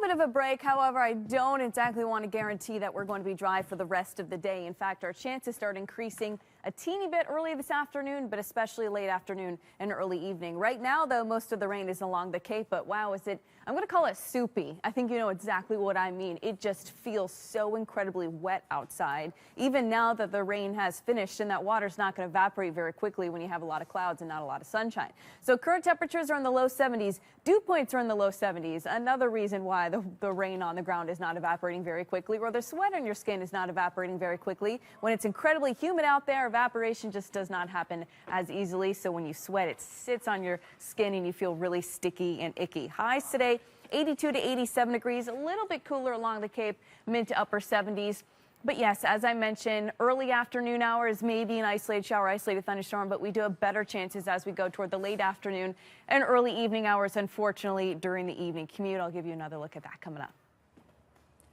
bit of a break. However, I don't exactly want to guarantee that we're going to be dry for the rest of the day. In fact, our chances start increasing a teeny bit early this afternoon, but especially late afternoon and early evening. Right now, though, most of the rain is along the Cape, but wow, I'm going to call it soupy. I think you know exactly what I mean. It just feels so incredibly wet outside, even now that the rain has finished, and that water's not going to evaporate very quickly when you have a lot of clouds and not a lot of sunshine. So current temperatures are in the low 70s. Dew points are in the low 70s. Another reason why the rain on the ground is not evaporating very quickly, or the sweat on your skin is not evaporating very quickly. When it's incredibly humid out there, evaporation just does not happen as easily. So when you sweat, it sits on your skin and you feel really sticky and icky. Highs today, 82 to 87 degrees, a little bit cooler along the Cape, mid to upper 70s. But yes, as I mentioned, early afternoon hours, maybe an isolated shower, isolated thunderstorm, but we do have better chances as we go toward the late afternoon and early evening hours, unfortunately, during the evening commute. I'll give you another look at that coming up.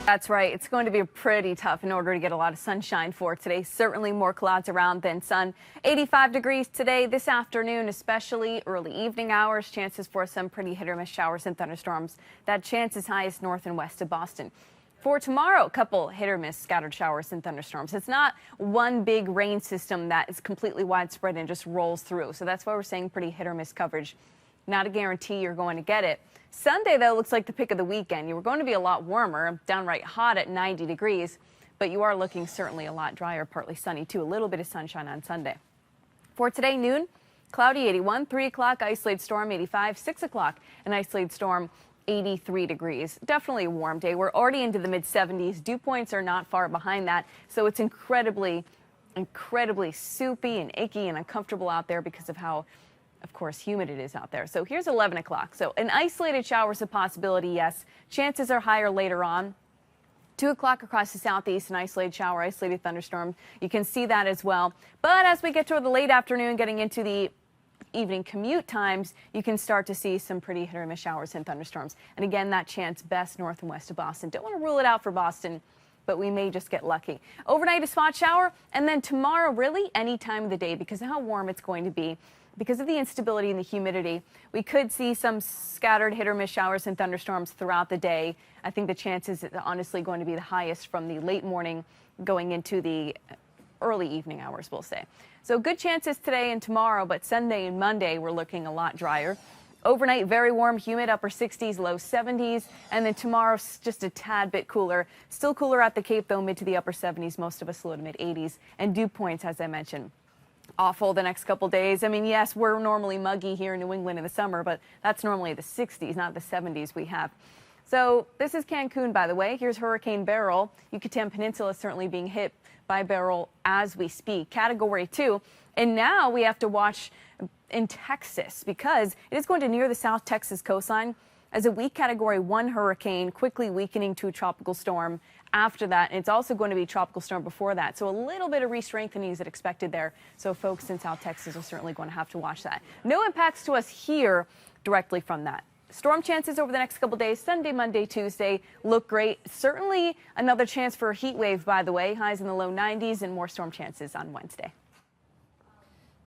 That's right. It's going to be pretty tough in order to get a lot of sunshine for today. Certainly more clouds around than sun. 85 degrees today, this afternoon, especially early evening hours. Chances for some pretty hit or miss showers and thunderstorms. That chance is highest north and west of Boston. For tomorrow, a couple hit or miss scattered showers and thunderstorms. It's not one big rain system that is completely widespread and just rolls through. So that's why we're saying pretty hit or miss coverage. Not a guarantee you're going to get it. Sunday, though, looks like the pick of the weekend. You were going to be a lot warmer, downright hot at 90 degrees, but you are looking certainly a lot drier, partly sunny, too. A little bit of sunshine on Sunday. For today, noon, cloudy 81, 3 o'clock, isolated storm 85, 6 o'clock, an isolated storm 83 degrees. Definitely a warm day. We're already into the mid-70s. Dew points are not far behind that, so it's incredibly soupy and icky and uncomfortable out there because of how, of course, humid it is out there. So here's 11 o'clock. So an isolated shower is a possibility, yes. Chances are higher later on. 2 o'clock across the southeast, an isolated shower, isolated thunderstorm. You can see that as well. But as we get toward the late afternoon, getting into the evening commute times, you can start to see some pretty hit or miss showers and thunderstorms. And again, that chance best north and west of Boston. Don't want to rule it out for Boston, but we may just get lucky. Overnight, a spot shower, and then tomorrow, really any time of the day because of how warm it's going to be. Because of the instability and the humidity, we could see some scattered hit or miss showers and thunderstorms throughout the day. I think the chances is honestly going to be the highest from the late morning going into the early evening hours, we'll say. So good chances today and tomorrow, but Sunday and Monday we're looking a lot drier. Overnight, very warm, humid, upper 60s, low 70s, and then tomorrow just a tad bit cooler. Still cooler at the Cape, though, mid to the upper 70s, most of us low to mid 80s, and dew points, as I mentioned, awful the next couple days. I mean, yes, we're normally muggy here in New England in the summer, but that's normally the 60s, not the 70s we have. So this is Cancun, by the way. Here's Hurricane Beryl. Yucatan Peninsula is certainly being hit by Beryl as we speak. Category 2. And now we have to watch in Texas because it is going to near the South Texas coastline as a weak Category 1 hurricane, quickly weakening to a tropical storm after that. And it's also going to be a tropical storm before that. So a little bit of re-strengthening is expected there. So folks in South Texas are certainly going to have to watch that. No impacts to us here directly from that. Storm chances over the next couple days, Sunday, Monday, Tuesday, look great. Certainly another chance for a heat wave, by the way. Highs in the low 90s and more storm chances on Wednesday.